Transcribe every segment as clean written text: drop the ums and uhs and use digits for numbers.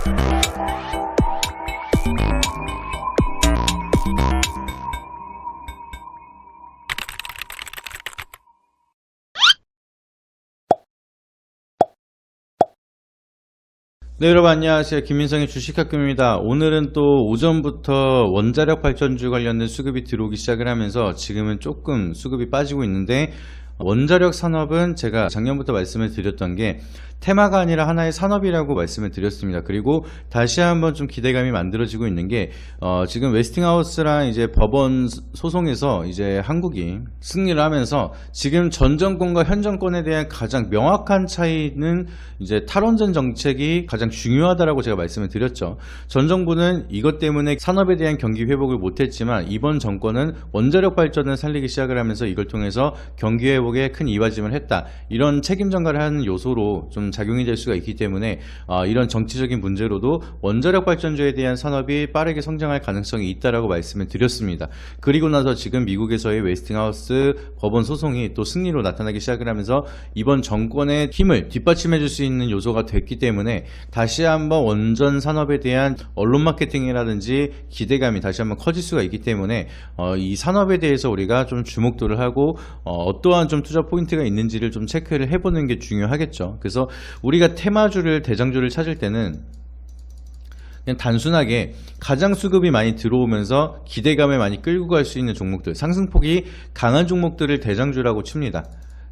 네, 여러분 안녕하세요. 김민성의 주식학금입니다. 오늘은 또 오전부터 원자력 발전주 관련된 수급이 들어오기 시작을 하면서 지금은 조금 수급이 빠지고 있는데, 원자력 산업은 제가 작년부터 말씀을 드렸던 게 테마가 아니라 하나의 산업이라고 말씀을 드렸습니다. 그리고 다시 한번 좀 기대감이 만들어지고 있는 게 지금 웨스팅하우스랑 이제 법원 소송에서 이제 한국이 승리를 하면서 지금 전 정권과 현 정권에 대한 가장 명확한 차이는 이제 탈원전 정책이 가장 중요하다라고 제가 말씀을 드렸죠. 전 정부는 이것 때문에 산업에 대한 경기 회복을 못했지만 이번 정권은 원자력 발전을 살리기 시작을 하면서 이걸 통해서 경기 회복에 큰 이바짐을 했다. 이런 책임 전가를 하는 요소로 좀 작용이 될 수가 있기 때문에 이런 정치적인 문제로도 원자력 발전주에 대한 산업이 빠르게 성장할 가능성이 있다라고 말씀을 드렸습니다. 그리고 나서 지금 미국에서의 웨스팅하우스 법원 소송이 또 승리로 나타나기 시작을 하면서 이번 정권의 힘을 뒷받침해 줄 수 있는 요소가 됐기 때문에 다시 한번 원전 산업에 대한 언론 마케팅이라든지 기대감이 다시 한번 커질 수가 있기 때문에 이 산업에 대해서 우리가 좀 주목도를 하고 어떠한 좀 투자 포인트가 있는지를 좀 체크를 해보는 게 중요하겠죠. 그래서 우리가 테마주를 대장주를 찾을 때는 그냥 단순하게 가장 수급이 많이 들어오면서 기대감을 많이 끌고 갈 수 있는 종목들, 상승폭이 강한 종목들을 대장주라고 칩니다.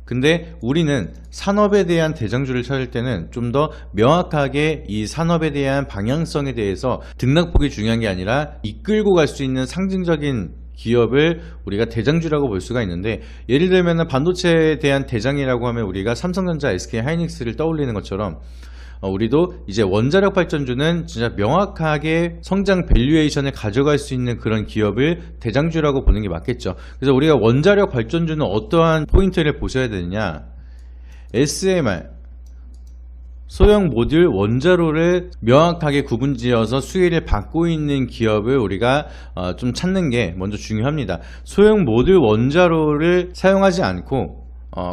근데 우리는 산업에 대한 대장주를 찾을 때는 좀 더 명확하게 이 산업에 대한 방향성에 대해서 등락폭이 중요한 게 아니라 이끌고 갈 수 있는 상징적인 기업을 우리가 대장주라고 볼 수가 있는데, 예를 들면 반도체에 대한 대장이라고 하면 우리가 삼성전자, SK하이닉스를 떠올리는 것처럼 우리도 이제 원자력 발전주는 진짜 명확하게 성장 밸류에이션을 가져갈 수 있는 그런 기업을 대장주라고 보는 게 맞겠죠. 그래서 우리가 원자력 발전주는 어떠한 포인트를 보셔야 되느냐, SMR 소형 모듈 원자로를 명확하게 구분지어서 수혜를 받고 있는 기업을 우리가 좀 찾는 게 먼저 중요합니다. 소형 모듈 원자로를 사용하지 않고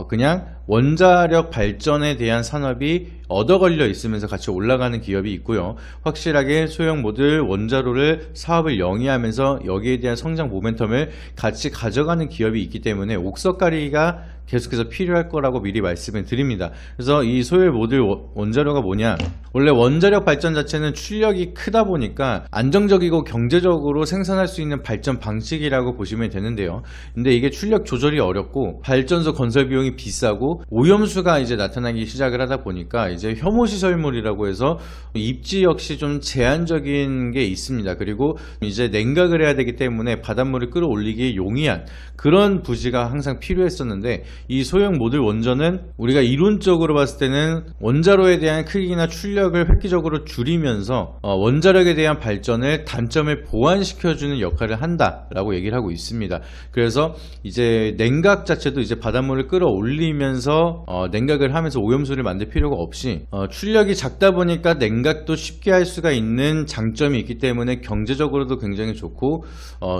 그냥 원자력 발전에 대한 산업이 얻어 걸려 있으면서 같이 올라가는 기업이 있고요. 확실하게 소형 모듈 원자로를 사업을 영위하면서 여기에 대한 성장 모멘텀을 같이 가져가는 기업이 있기 때문에 옥석가리가 계속해서 필요할 거라고 미리 말씀을 드립니다. 그래서 이 소형 모듈 원자로가 뭐냐, 원래 원자력 발전 자체는 출력이 크다 보니까 안정적이고 경제적으로 생산할 수 있는 발전 방식이라고 보시면 되는데요. 근데 이게 출력 조절이 어렵고 발전소 건설 비용이 비싸고 오염수가 이제 나타나기 시작을 하다 보니까 이제 혐오시설물이라고 해서 입지 역시 좀 제한적인 게 있습니다. 그리고 이제 냉각을 해야 되기 때문에 바닷물을 끌어올리기에 용이한 그런 부지가 항상 필요했었는데, 이 소형 모듈 원전은 우리가 이론적으로 봤을 때는 원자로에 대한 크기나 출력을 획기적으로 줄이면서 원자력에 대한 발전을 단점을 보완시켜주는 역할을 한다라고 얘기를 하고 있습니다. 그래서 이제 냉각 자체도 이제 바닷물을 끌어올리면서 냉각을 하면서 오염수를 만들 필요가 없이 출력이 작다 보니까 냉각도 쉽게 할 수가 있는 장점이 있기 때문에 경제적으로도 굉장히 좋고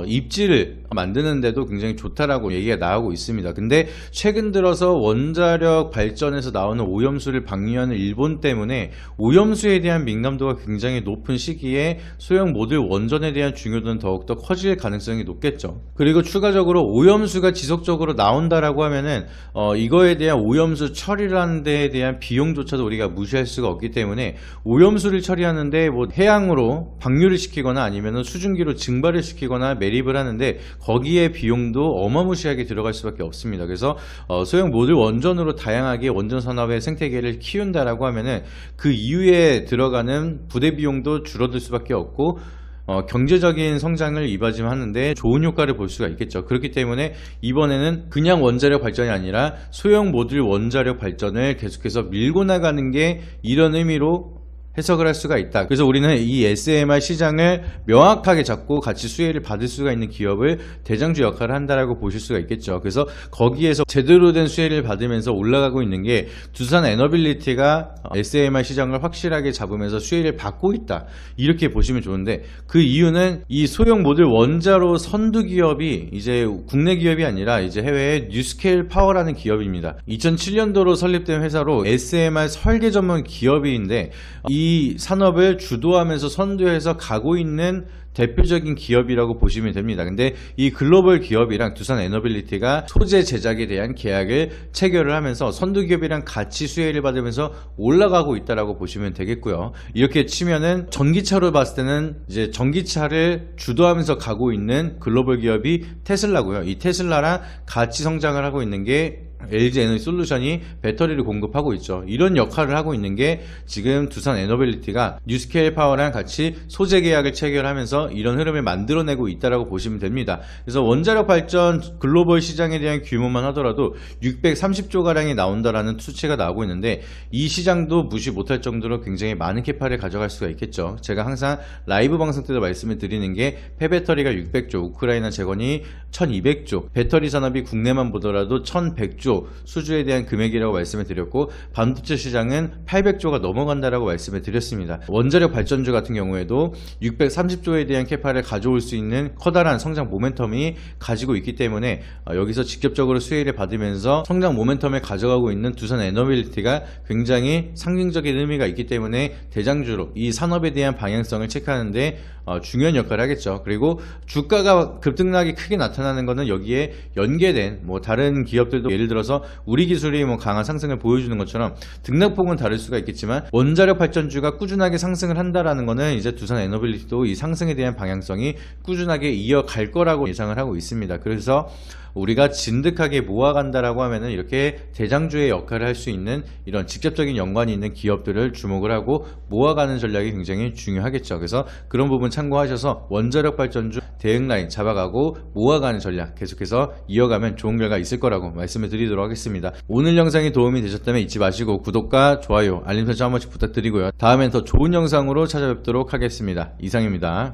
입지를 만드는 데도 굉장히 좋다라고 얘기가 나오고 있습니다. 근데 최근 들어서 원자력 발전에서 나오는 오염수를 방류하는 일본 때문에 오염수에 대한 민감도가 굉장히 높은 시기에 소형 모듈 원전에 대한 중요도는 더욱더 커질 가능성이 높겠죠. 그리고 추가적으로 오염수가 지속적으로 나온다라고 하면은 이거에 대한 오염수 처리라는 데에 대한 비용조차도 우리가 무시할 수가 없기 때문에 오염수를 처리하는데 뭐 해양으로 방류를 시키거나 아니면 수증기로 증발을 시키거나 매립을 하는데 거기에 비용도 어마무시하게 들어갈 수밖에 없습니다. 그래서 소형 모듈 원전으로 다양하게 원전 산업의 생태계를 키운다라고 하면은 그 이후에 들어가는 부대 비용도 줄어들 수밖에 없고 경제적인 성장을 이바지하는데 좋은 효과를 볼 수가 있겠죠. 그렇기 때문에 이번에는 그냥 원자력 발전이 아니라 소형 모듈 원자력 발전을 계속해서 밀고 나가는 게 이런 의미로 해석을 할 수가 있다. 그래서 우리는 이 SMR 시장을 명확하게 잡고 같이 수혜를 받을 수가 있는 기업을 대장주 역할을 한다라고 보실 수가 있겠죠. 그래서 거기에서 제대로 된 수혜를 받으면서 올라가고 있는 게 두산 에너빌리티가 SMR 시장을 확실하게 잡으면서 수혜를 받고 있다, 이렇게 보시면 좋은데, 그 이유는 이 소형 모듈 원자로 선두 기업이 이제 국내 기업이 아니라 이제 해외의 뉴스케일 파워라는 기업입니다. 2007년도로 설립된 회사로 SMR 설계 전문 기업인데, 이 이 산업을 주도하면서 선도해서 가고 있는 대표적인 기업이라고 보시면 됩니다. 근데 이 글로벌 기업이랑 두산 에너빌리티가 소재 제작에 대한 계약을 체결을 하면서 선도 기업이랑 같이 수혜를 받으면서 올라가고 있다라고 보시면 되겠고요. 이렇게 치면은 전기차로 봤을 때는 이제 전기차를 주도하면서 가고 있는 글로벌 기업이 테슬라고요. 이 테슬라랑 같이 성장을 하고 있는 게 LG 에너지 솔루션이 배터리를 공급하고 있죠. 이런 역할을 하고 있는 게 지금 두산 에너빌리티가 뉴스케일 파워랑 같이 소재 계약을 체결하면서 이런 흐름을 만들어내고 있다라고 보시면 됩니다. 그래서 원자력 발전 글로벌 시장에 대한 규모만 하더라도 630조 가량이 나온다라는 수치가 나오고 있는데 이 시장도 무시 못할 정도로 굉장히 많은 캐파를 가져갈 수가 있겠죠. 제가 항상 라이브 방송 때도 말씀을 드리는 게 폐배터리가 600조, 우크라이나 재건이 1200조, 배터리 산업이 국내만 보더라도 1100조 수주에 대한 금액이라고 말씀을 드렸고, 반도체 시장은 800조가 넘어간다라고 말씀을 드렸습니다. 원자력 발전주 같은 경우에도 630조에 대한 캐파를 가져올 수 있는 커다란 성장 모멘텀이 가지고 있기 때문에 여기서 직접적으로 수혜를 받으면서 성장 모멘텀을 가져가고 있는 두산 에너빌리티가 굉장히 상징적인 의미가 있기 때문에 대장주로 이 산업에 대한 방향성을 체크하는데 중요한 역할을 하겠죠. 그리고 주가가 급등락이 크게 나타나는 것은 여기에 연계된 다른 기업들도 예를 들어서 우리 기술이 강한 상승을 보여주는 것처럼 등락폭은 다를 수가 있겠지만 원자력 발전주가 꾸준하게 상승을 한다라는 것은 이제 두산 에너빌리티도 이 상승에 대한 방향성이 꾸준하게 이어갈 거라고 예상을 하고 있습니다. 그래서 우리가 진득하게 모아간다라고 하면은 이렇게 대장주의 역할을 할 수 있는 이런 직접적인 연관이 있는 기업들을 주목을 하고 모아가는 전략이 굉장히 중요하겠죠. 그래서 그런 부분 참고하셔서 원자력 발전주 대응 라인 잡아가고 모아가는 전략 계속해서 이어가면 좋은 결과 있을 거라고 말씀을 드리도록 하겠습니다. 오늘 영상이 도움이 되셨다면 잊지 마시고 구독과 좋아요, 알림 설정 한 번씩 부탁드리고요. 다음엔 더 좋은 영상으로 찾아뵙도록 하겠습니다. 이상입니다.